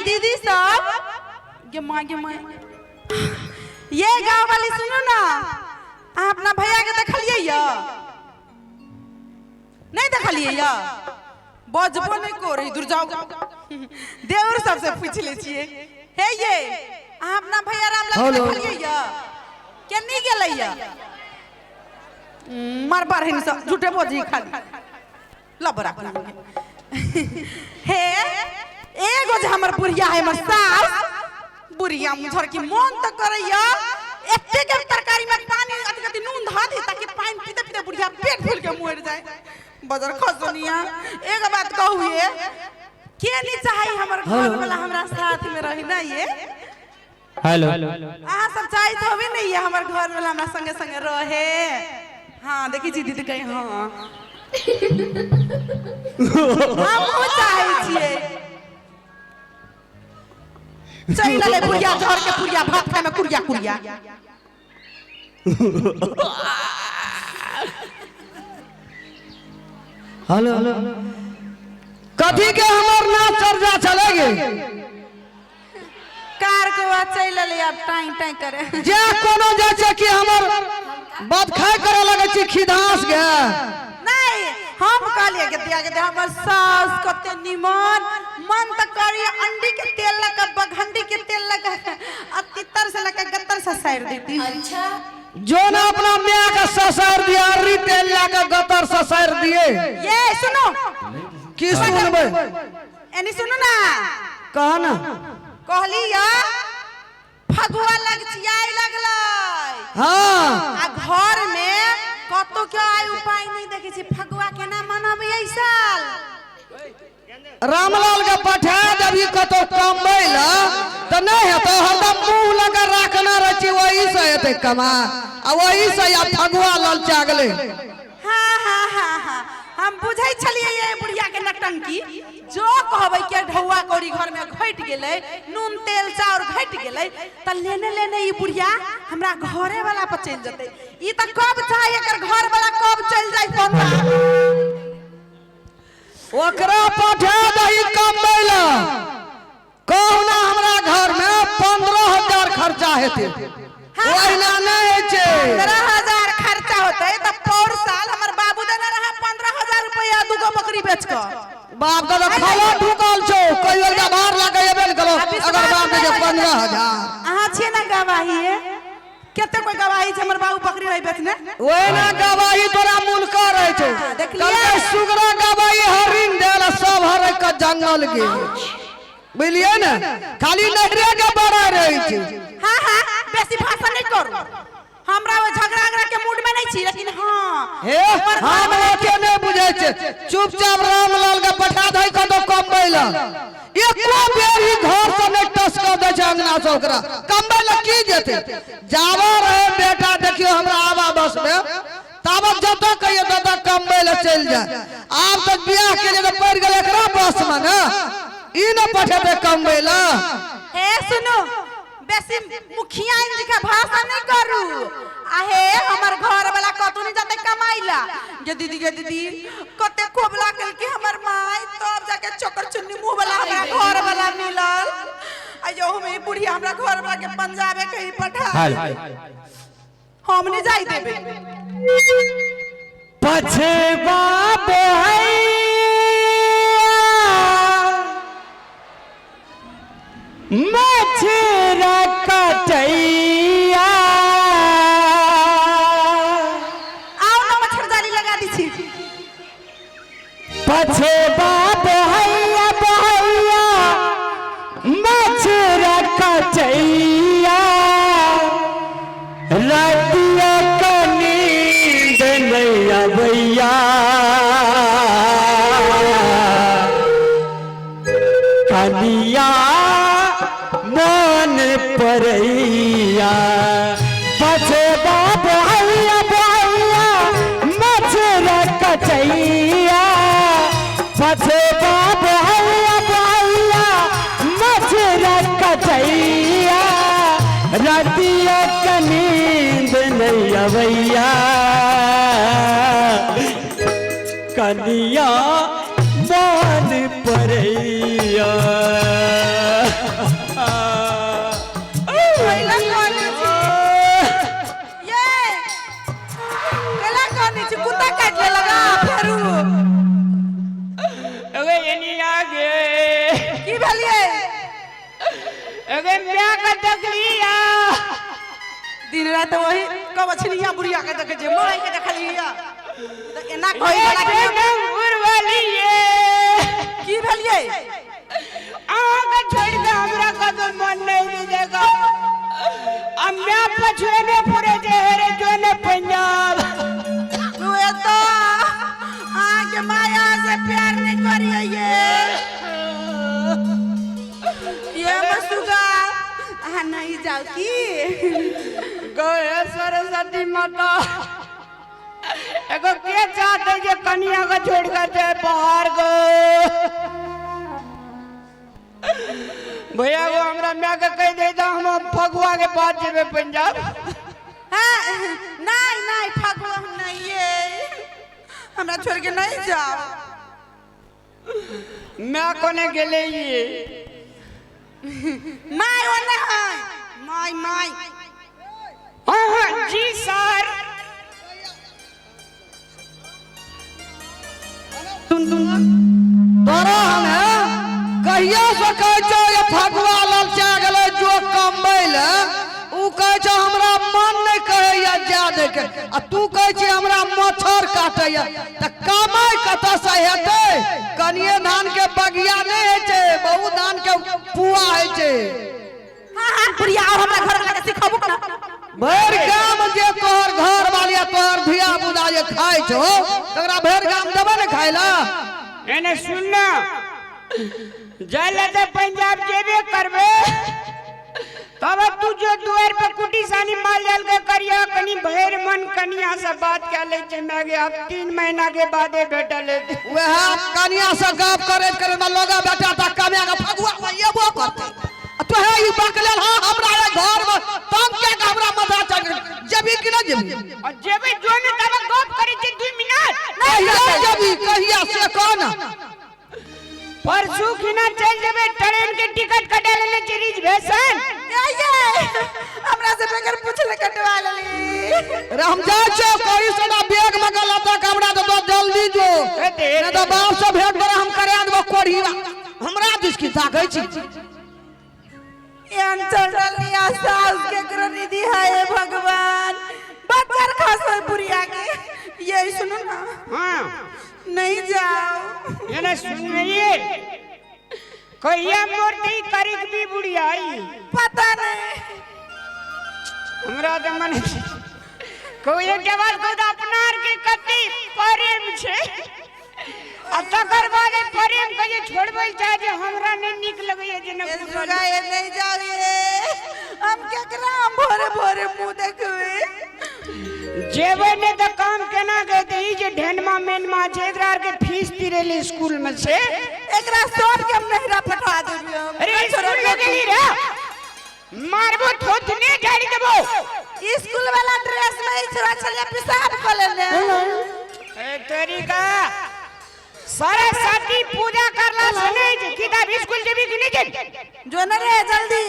दीदी सब ये माँ ये गाँव वाली सुनो ना, आप अपना भैया के देखलिए या नहीं देखलिए या बजबो नहीं करो, इधर जाओ देवर सबसे पूछ ले छिए। हे ये आप अपना भैया रामलाल देखलिए या के नहीं गेलै या मार बार है सब झूठे बोझी खाली लबरा हे एगो जे हमर बुढ़िया है हमर सास बुढ़िया मुझर की मन त करैया एते के तरकारी में पानी अति नून धा दे ताकि पानी पीते पीते बुढ़िया पेट फूल के मर जाए। बजर खसनिया एक बात कहू ये के नहीं चाहे हमर घर वाला हमरा साथ में रही ना ये हेलो आ सब चाहे तो भी नहीं है हमर घर वाला हमरा संगे संगे रहे। हां देखी जी दीदी कहीं हां हम चाहे छिए चल ले बुढ़िया झर के पुरिया भात खाए में कुरिया कुरिया हेलो कथी के हमर नाच चर्चा चलेगे कार को चल ले अब टाइम टाइम करे जे कोनो जे छै कि हमर बात खाए करे लगे छी खिधास गे नहीं हम कहलिए के दिया के हमर सास कते निमन मन त करी अंडी के तेल लगा बघंडी के तेल लगा अतितर से लगा गत्तर से साइर देती। अच्छा जो ना अपना मियां का ससुर दिया री तेल लगा गत्तर से साइर दिए। ये सुनो की सुनबे एनी सुनो ना कह ना कहली या फगुआ लग चियाई लगलै हां आ घर में कतो के आय उपाय नहीं देखे छी फगुआ केना मनाबे ऐ साल रामलाल के पठा देबी कतो कमैला त नहीं हेतो हरदम मुंह लगा रखना रही वही से हेते कमा आ वही से या फगुआ ललचा गेले। हां हां हां हां हम बुझै छलिए ये बुढ़िया के नटंकी जो कहबै के ढौआ कौड़ी घर में घट गेलै नून तेल चाउर घट गेलै त लेने लेने ई बुढ़िया हमरा घरे वाला पर चल जतै ई त कब चाहे एकर घर वाला कब चल जाय पता ओकरा पठा दही कमैला कहना हमरा घर में 15,000 खर्चा हेते ओहिना नहीं छै 15,000 खर्चा होतै त पर साल हमर बाबू देने रहा 15,000 रुपया दूगो बकरी बेच क बाप दादा खाला ढुकल छौ कहियो जा बाहर लगे एबे न करो अगर बाप दे 15,000 अहाँ छिए ना गवाही केते कोई गवाही छै हमर बाबू बकरी रही बेचने ओहिना गवाही तोरा मुनका रहे छौ कल सुगरा गवाही हरिन देला सब हरे के जंगल के बुझलिए ना खाली नहरे के बड़ा रहे छै। हां हां बेसी भाषण नहीं करू हमरा वो झगड़ा झगड़ा के मूड में नहीं छी लेकिन हां हे हम के नहीं बुझै छै चुपचाप रामलाल के पठा दई कतो कमैला एको बेरी घर से नहीं टसक दे छै अंगना से ओकरा कमैला की जेते जावा रहे बेटा देखियो हमरा आवा बस में ताबत जब तक कहियो दादा कमैला चल जाए आप तक बियाह के लिए पड़ गेल एकरा बस में ना ई न पठेबे कमैला। हे सुनो बेसी मुखिया जी का भाषा नहीं करू आहे हमर घर वाला कतु नहीं जाते कमाइला गे दीदी कते कोबला कल के हमर माई तब जाके चोकर चुन्नी मुंह वाला हमरा घर वाला मिलल आयो हमें बुढ़िया हमरा घर वाला के पंजाबे कहीं पठा हम नहीं जाई देबे पछे बाप है मछरा कटैया आओ ना मच्छरदानी लगा दी छी पछे बाप हैया बहैया मछरा कटैया रातिया का नींद नहीं अबैया कनिया मन परैया पछे बाप हैया बहैया मछरा कटैया पछे बाप हैया बहैया मछरा कटैया रातिया का नींद नहीं अबैया कनिया मन परैया एगे म्या का देखलिया दिन रात वही कबछनिया बुढ़िया के देखे जे माई के देखलिया तो एना कोई बड़ा ए नंबर वाली ये की भेलिए आगे छोड़ दे हमरा का तो मन नहीं देगा अब मैं पछुए पूरे जहरे जो ने पंजाब तू तो आगे माया से प्यार नहीं करिए ये मसुगा आ नहीं जाओ की गए सरस्वती माता एगो के चाहते जे कन्या का छोड़ कर जाए बाहर गो भैया को हमरा मैं के कह दे दा हम फगुआ के बाद जेबे पंजाब हाँ, नहीं नहीं फगुआ नहीं ये हमरा छोड़ के नहीं जाओ मैं कोने गेले ये माई वो नहीं माई माई हाँ जी सर तोरा हमें कहिया से कहे छो ये फगुआ ललचा गेले जो कमबैले उ कहे छो हमरा मन नहीं कहे या जादे के आ तू कहे छी हमरा मच्छर काटे या त कमाई कत से हेते कनिए धान के बगिया नहीं है छे बहु धान के पुआ है छे हाँ हाँ बुढ़िया और हमरा घर लगे सिखाबू ना भर गाम जे तोहर घर वालिया तोहर धिया बुदा जे खाइ छो तकरा भर गाम देबे ने खाइला एने सुनना जाले तो पंजाब जेबे करबे तब तू जो द्वार पे कुटी सानी माल जाल के करिया कनी भैर मन कनिया से बात कर ले जे मैं गया 3 महीना के बादे बेटा ले वह कनिया से गप करे करे में लोगा बेटा त कमे का फगुआ येबो करते तो है ई बकले हां हमरा घर में तंग के हमरा मजा चल जबी कि ना जबी और जेबे जो ने तब गप करी जे 2 मिनट नहीं जबी कहिया से कौन परसों खिना चल जेबे ट्रेन के टिकट कटा ले चिरीज भेसन ये हमरा से बगैर पूछले कटवा लेली राम जा छो कोई सदा बैग में गलत हमरा तो जल्दी जो ना तो बाप से भेंट कर हम करे देबो कोढ़ीवा हमरा दिस की ताकै छी यान चढ़लिया सास के करनी है भगवान बच्चर खासो बुढ़िया के ये सुनो ना हां नहीं जाओ एने सुनिए कहिया मूर्ति करिक भी बुढ़िया आई पता नहीं हमरा त मन कोई जवान को तो अपनार के कति प्रेम छे आ तकर बाद प्रेम के जे छोड़बल चाहे जे हमरा ने निक लगय जे न सुगा ये नहीं जाओ रे हम केकरा भोरे भोरे मुंह देखबे जेबे ने तो काम केना के दे जे ढेनमा मेनमा छे एकरा के फीस तिरेली स्कूल में से एकरा सोन के नहरा पठा देबे हम अरे स्कूल में गेली रे मारबो थोथने गाड़ी देबो स्कूल वाला ड्रेस में ही छोरा छलिया पेशाब कर लेले ए तेरी का सरस्वती पूजा करला से नहीं जे किताब स्कूल जेबी कि नहीं जे जो न रे जल्दी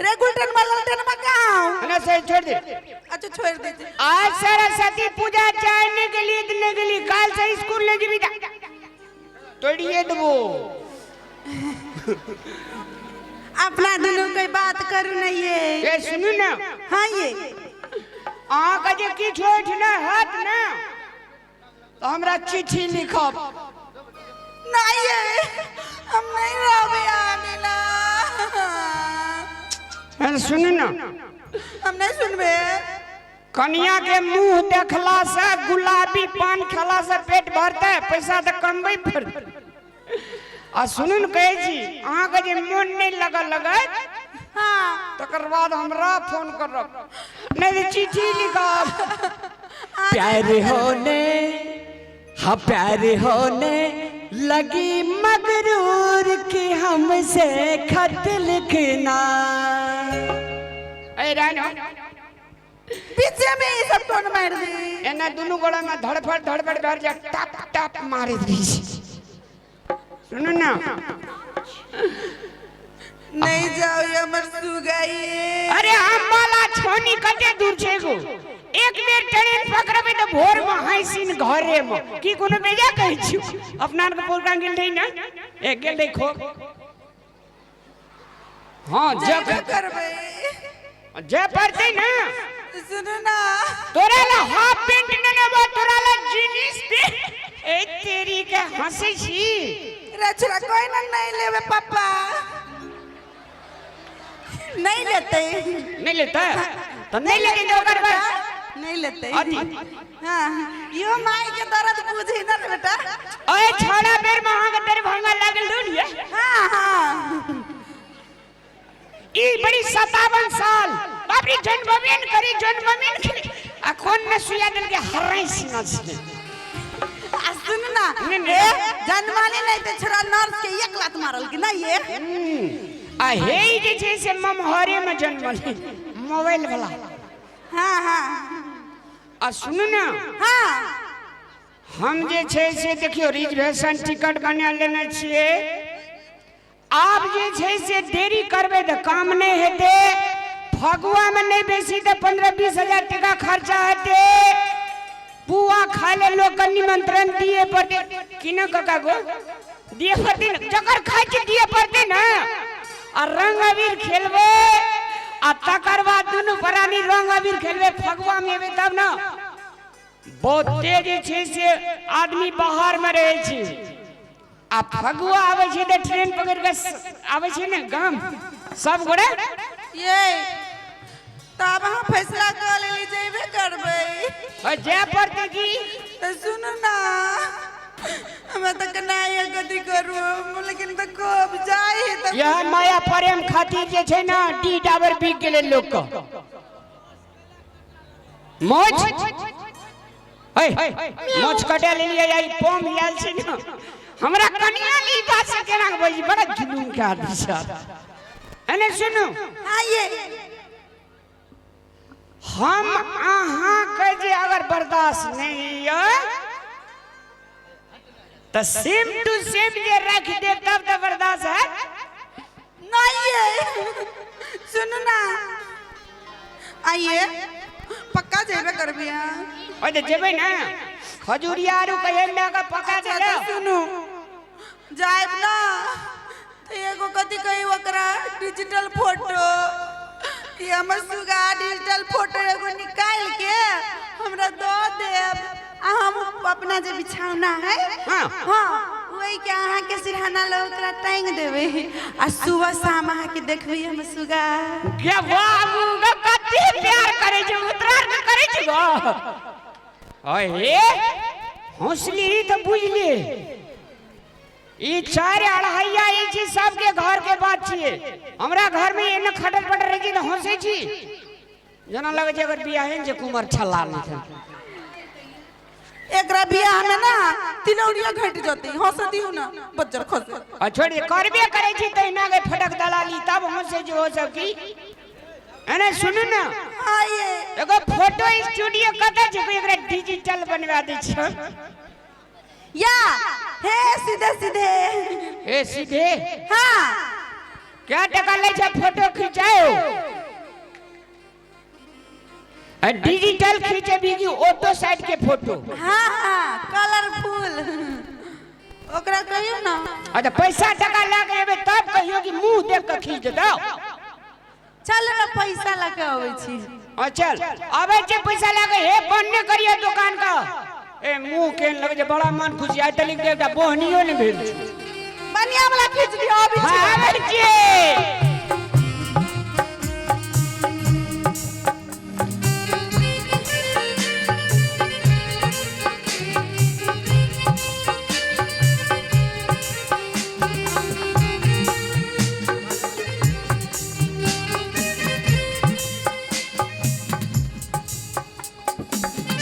रे गुलटन मलटन मकाओ ना से छोड़ दे अच्छा छोड़ दीजिए आज सरस्वती पूजा चाहने के लिए इतने के लिए काल से स्कूल ले जीवी तोड़िए दबो अपना दोनों कोई बात करू नहीं है ये सुनो ना हाँ ये आँख जे की छोट ना हाथ ना तो हमरा चिट्ठी लिखब नहीं है हम नहीं रहबे आमिना सुनो ना हम नहीं सुनबे कन्या के मुंह देखला से गुलाबी पान खेला से पेट भरता है पैसा तो कमबे पर आ सुनू न कहे छी अहाँ के जे मन नहीं लगा हाँ तकर बाद हमरा फोन करब नहीं तो चिट्ठी लिखब प्यार होने हाँ प्यार होने लगी मगरूर की हमसे खत लिखना ए रानो पीछे में ये सब टोन मार दी एना दोनों गोड़ा में धड़फड़ भर जा टप टप मारे दी सुनो ना नहीं जाओ ये मर सुगाई अरे हम वाला छोनी कते दूर छे गो एक बेर ट्रेन पकड़बे तो भोर में हाइसिन घरे में की कोनो बेजा कहै छी अपना के प्रोग्राम गेल रही ना एक गेल देखो हाँ जेबे करबे जे पड़ते ना सुनो ना तोरा ला हाफ पैंट न लेबो तोरा ला जीन्स पे ए तेरी के हंसे छी रे छोरा कोई ना नहीं लेबे पापा नहीं लेते नहीं लेता तो नहीं लेके जो कर नहीं लेते अति। हाँ यो माई के दर्द बुझी ना रे बेटा ओए छोड़ा बेर वहां के तेरे भंगा लागल दुनिया हाँ हाँ ई बड़ी 57 साल बापरी जन्मदिन करी आ कौन न सुया दल के हराई सीना से आ सुन ना नहीं, नहीं। ए जन्माली नहीं ते छोरा नर्स के एक लात मारल कि ना ये आ हे जे छै से ममहरे में जन्मली मोबाइल वाला हाँ हाँ आ सुन ना हाँ हम जे छै से देखियो रिजर्वेशन टिकट बना लेने छिए आप जे छै से देरी करबे त काम नहीं हेते फगुआ में नहीं बेसी त 15-20 हजार टका खर्चा हेते पुआ खा ले लोग के निमंत्रण दिए पड़ते कि न काका गो दिए पड़ते न जकर खाइ के दिए पड़ते ना आ रंग अबीर खेलबे आ तकर बाद दुनु प्राणी रंग अबीर खेलबे फगुआ में एबे तब ना बहुत तेज छै से आदमी बाहर में रहे छै आ फगुआ आवे छै त ट्रेन पकड़ के आवे छै ने गाम सब गोरे ये तब हम फैसला कर ले जेबे करबे और जे पड़ते की तो सुनो ना हमें तो कनाया गति करू लेकिन तो कब जाए तो यह माया प्रेम खातिर जे छै ना डी टावर बिक गेले लोग को मोच मोच कटे ले लिया आई पम याल छै ना हमरा कनिया ली बात से केना बोली बड़ा जुलूम के आदमी साहब एने सुनो हाँ ये हम अहाँ के जे अगर बर्दाश्त नहीं है तो सेम टू सेम जे रख दे तब तो बर्दाश्त है नहीं ये सुनो ना आइए पक्का जेबे करबे ओए तो जेबे ना खजूरिया आरु कहे में का पका दे अच्छा सुनो जाइब ना तो एगो कथी कही ओकरा डिजिटल फोटो ये हमर सुगा डिजिटल फोटो एगो निकाल के हमरा दो देब आ हम अपना जे बिछौना है हाँ। हाँ वही के अहाँ के सिरहाना लो ओकरा टांग देबे आ सुबह शाम अहाँ के देखबे हम सुगा के बाबू का कते प्यार करे छै उतरार के करे छै गो ओए हौसली तो बुझली ई चार अढ़ाइया ई चीज सबके घर के बात छिए हमरा घर में एने खटर पटर रही छी तो हंसे छी जना लगे छै अगर बियाह है जे कुमार छल्ला नहीं एकरा बियाह में ना तिलौरिया घट जती हंसती हूं ना बच्चा खस आ छोड़ दे करबे करे छी तहिना के फटक दलाली तब हंसे जो हो सब की एने सुन ना आइए एगो फोटो स्टूडियो कतै छै एकरा डिजिटल बनवा दै छै या हे सीधे सीधे ए सीधे हाँ क्या टका ले छै फोटो खिंचाओ डिजिटल खींचे भी की ऑटो साइड के फोटो हाँ हाँ कलरफुल ओकरा कहियो ना अच्छा पैसा टका लाके एबे तब कहियो कि मुंह देख के खींच दो चल ना पैसा लगे आवे छी चल आबे छै पैसा लाके हे बंद ने करियो दुकान का ए मुंह के लगे जे बड़ा मन खुशी आइ तलिक एकटा बोहनियो ने भेल बनिया वाला खींच दियो अभी हां आबे छी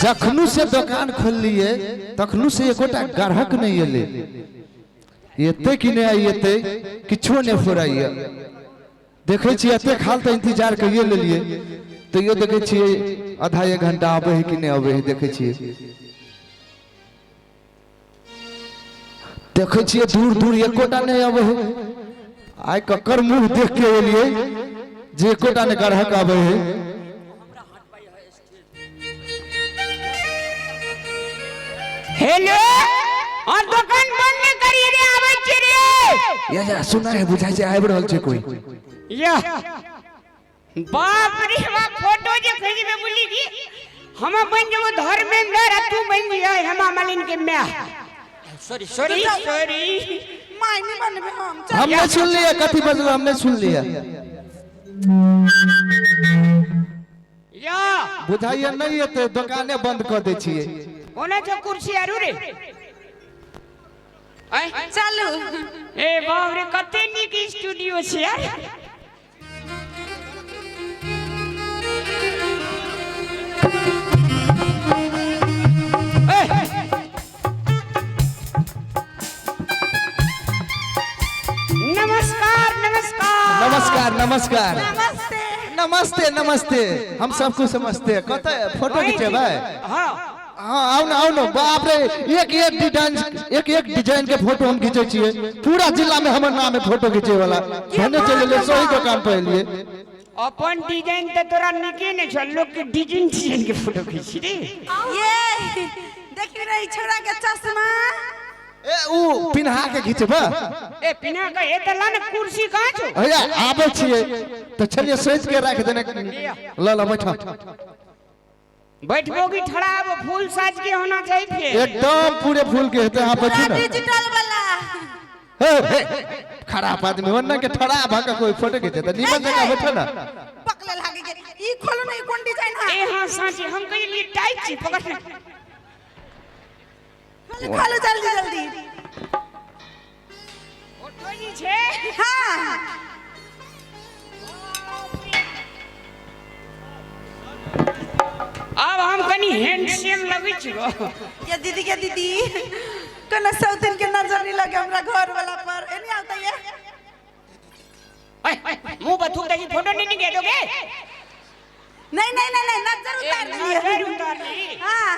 जखनू से दुकान खोललिए तखनू से एकोटा ग्राहक नहीं एले एते कि नहीं आई एते किछो नहीं फुराइए देखे छी एते खाल त इंतजार कइए लेलिए तो यो देखे छी आधा एक घंटा आबे है कि नहीं आबे है देखे छी दूर दूर एकोटा नहीं आबे है आइ ककर मुंह देख के एलिए जे एकोटा ने ग्राहक आबे है हेलो और दुकान बंद करिए रे आवे छी रे या सुना है बुझाई छै आबि रहल छै कोई या बाप रे बाप फोटो जे खींचबे बोली की हम बन जेबो धर्मेंद्र आ तू बन जिया हेमा मालिनी के मैं सॉरी सॉरी सॉरी मायने बनबे हम चल हमने सुन लिया कथी बजल हमने सुन लिया या बुझाइए नहीं एते दुकाने बंद कर दै छियै ओना जो कुर्सी आरू रे आय चलू ए बाप रे कते नीक स्टूडियो छै यार नमस्कार नमस्कार नमस्कार नमस्कार नमस्ते नमस्ते नमस्ते हम सबको समझते कत फोटो खिंचेबै हां हाँ आओ ना बाप रे एक डिजाइन के फोटो हम खींचे छिए पूरा जिला में हमर नाम है फोटो खींचे वाला भने चले ले सही दुकान पे लिए अपन डिजाइन त तोरा निके ने छ लोग के डिजाइन के फोटो खींची रे ये देखी रही छोरा के चश्मा ए ऊ पिन्हा के खींचबा ए पिना का ए तला ने कुर्सी कहां छ भैया आबे छिए तो चलिए सोच के रख देने ल बैठा बैठबोगी ठड़ाब फूल साज के होना चाहिए फिर एकदम पूरे फूल के हेते हां बैठू ना डिजिटल वाला हे खराब आदमी वरना के ठड़ा भागा कोई फोटो खींचे त निमन जगह बैठो ना पकले लागे के ई खोलो नहीं कोन डिजाइन है ए हां साची हम कहीं लिए टाइट छी पकड़ खोलो जल्दी जल्दी फोटो जी छे हां अब हम कनी हैंडसम लगै छी ये दीदी के दीदी कना सौतन के नजर नहीं लगे हमरा घर वाला पर ए नहीं आता ये मुंह पर थूक दे फोटो नहीं निकाल दोगे नहीं नहीं नहीं नहीं नजर उतार दिए नजर उतार ली हां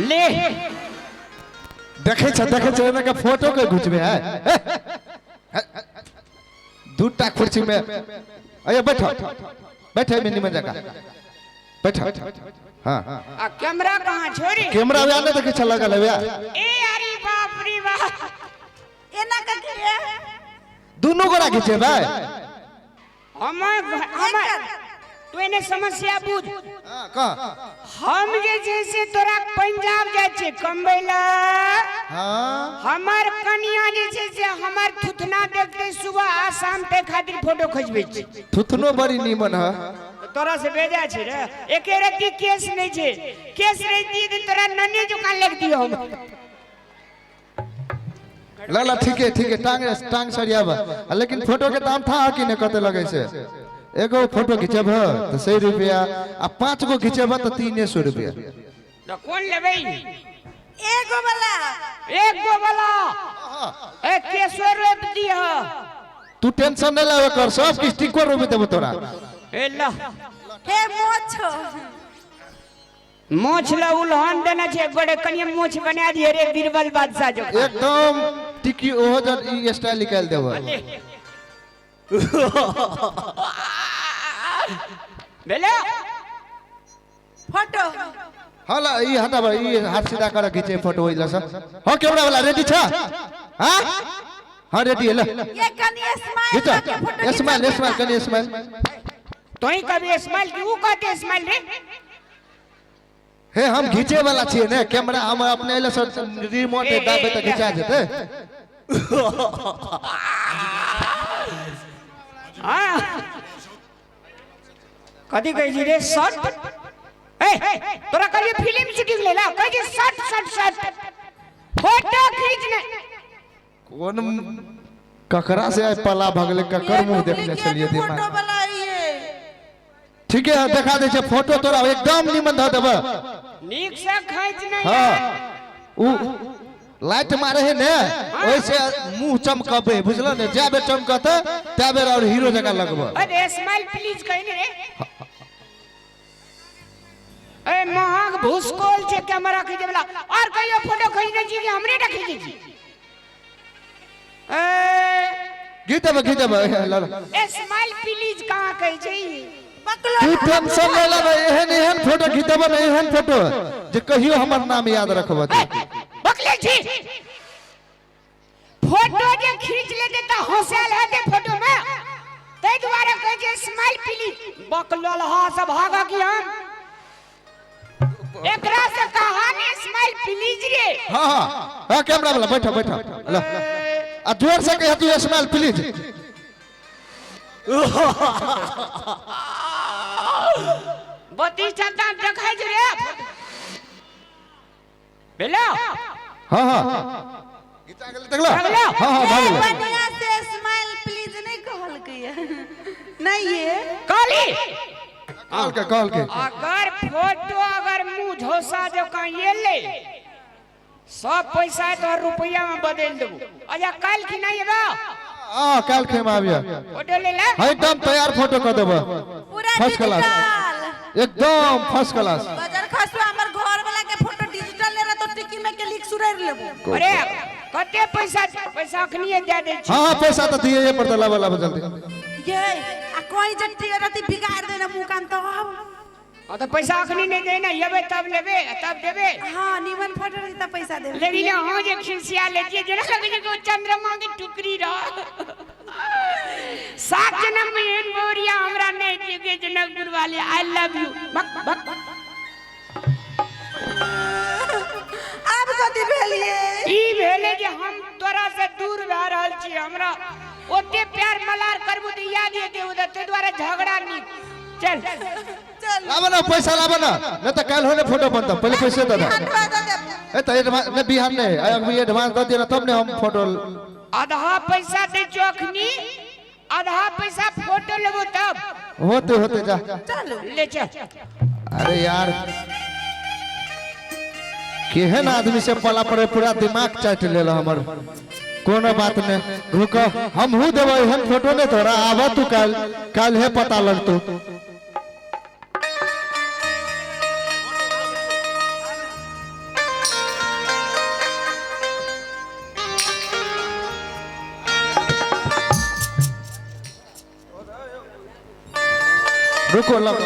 ले देखे छ एमे के फोटो के घुचबे है दूटा कुर्सी में अये बैठो बैठे में निमन जगह बैठो हां आ कैमरा कहां छोरी कैमरा वे आने देखे छ लगल है ए अरे बाप रे बाप एना का के दोनों गोरा खींचे भाई हम तू एने समस्या बुझ हां का हम जे जैसे तोरा पंजाब जाय छे कमबैला हां हमार कनिया जे छे से हमार थुथना देखते सुबह आ शाम ते खातिर फोटो खिचबै छी थुथनो बड़ी नीमन है तोरा से भेजा छे रे एके रति केस नहीं छे केस नहीं दी त तोरा नन्हे दुकान लग दियो हम ला ठीक है टांग सरियाबा लेकिन फोटो के दाम था कि न कते लगे से एगो फोटो खिंचब तो 100 रुपया आ 5 गो खिंचब तो 300 रुपया तो कौन लेबै एगो वाला ए केसो रोप दियो तू टेंशन नहीं ले कर सब की स्टिकर रोप देबो तोरा ए ला हे मोछो मोछ ला उल्हन देना छे बड़े कनिया मोछ बना दिए रे बीरबल बादशाह जो एकदम टिकी ओहो जन ई स्टाइल निकाल देबो बेले फोटो हला ई हटाबा ई हाथ सीधा कर खींचे फोटो होइला सब हो कैमरा वाला रेडी छ हां हां रेडी है ले ये कनी स्माइल खींचा के फोटो स्माइल कनी स्माइल तोई कभी स्माइल की ऊ कहते स्माइल रे हे हम खींचे वाला छिए ने कैमरा हम अपने ले रिमोट दाबे त खिंचा जेते हां कदी कहि जी रे शॉट ए तोरा कहिए फिल्म शूटिंग लेला कहि शॉट फोटो खींचने कौन ककरा से आज पला भगले ककर मुंह देखले चलिए दिमाग फोटो वाला ये ठीक है दिखा दे छे फोटो तोरा एकदम निमन ध देबा नीक से खींच नहीं हां उ लाइट मारे है ने ओइसे मुंह चमकबे बुझलो ने जाबे चमकते तबे और हीरो जगह लगबो अरे स्माइल प्लीज कहि रे ए महंग भूसकोल छे कैमरा खींचे वाला और कहियो फोटो खींचने जी के हमरे ना खींचे जी ए गीत बा ए स्माइल प्लीज कहां कहि छी बकलो तू टेंशन ले ला एहन फोटो खींचबो नहीं एहन फोटो जे कहियो हमर नाम याद रखबो बकले छी फोटो जे खींच लेते त हंसल हेते फोटो में तै द्वारा कहे जे स्माइल प्लीज बकलोल हा सब भागा की हम एकरा से कहानी स्माइल प्लीज रे। हाँ हाँ हाँ कैमरा वाला बैठो बैठो ला आ जोर से कह तू स्माइल प्लीज। बत्ती चलता देखाई जे रे बेलो। हाँ हाँ गीता गेल देखला। हाँ हाँ भाग ले। बढ़िया से स्माइल प्लीज नहीं कहल के नहीं ये काली कॉल के अगर फोटो अगर मुंह झोसा जो का ये ले सब पैसा तो रुपया में बदल देबो। अच्छा कल की नहीं बा हाँ काल खेम आबिया फोटो ले ले एकदम तैयार फोटो कर देबो पूरा फर्स्ट क्लास डिजिटल एकदम फर्स्ट क्लास। बाजार खसवा हमर घर वाला के फोटो डिजिटल ले रहा तो टिकी में के लिख सुरेर लेबो। अरे कते पैसा पैसा अखनिए दे दे छी। हाँ पैसा तो दिए ये पर दला वाला जल्दी। ये आ कोई जट्टी रति बिगाड़ देना मुंह कान तो तो पैसा अखनी नहीं देना येबे तब लेबे तब देबे। हां निमन फोटो रही त पैसा दे लेकिन हां जे खिसिया लेती जना लगे जे चंद्रमा की टुकड़ी रह 7 जन्म में एन बोरिया हमरा नहीं देगे जनकपुर वाले आई लव यू बक बक अब कथि भेलिए ई भेले जे हम तोरा से दूर रह रहल छी हमरा ओते प्यार मलार करबू त याद ये देउ त द्वारा झगड़ा नहीं चल लावा ना पैसा लावा ना नहीं तो कल होने फोटो बनता पहले पैसे दे दे। ए तो ने बिहार ने अभी एडवांस दे देना तब ने हम फोटो आधा पैसा दे चोखनी आधा पैसा फोटो लेबो तब होते होते जा ले चल। अरे यार केहन आदमी से पला पड़े पूरा दिमाग चाट ले हमर कोनो बात नहीं रुको हम हूँ देवो हम फोटो नहीं तोरा आवा तू कल है पता लगतो। रुको लग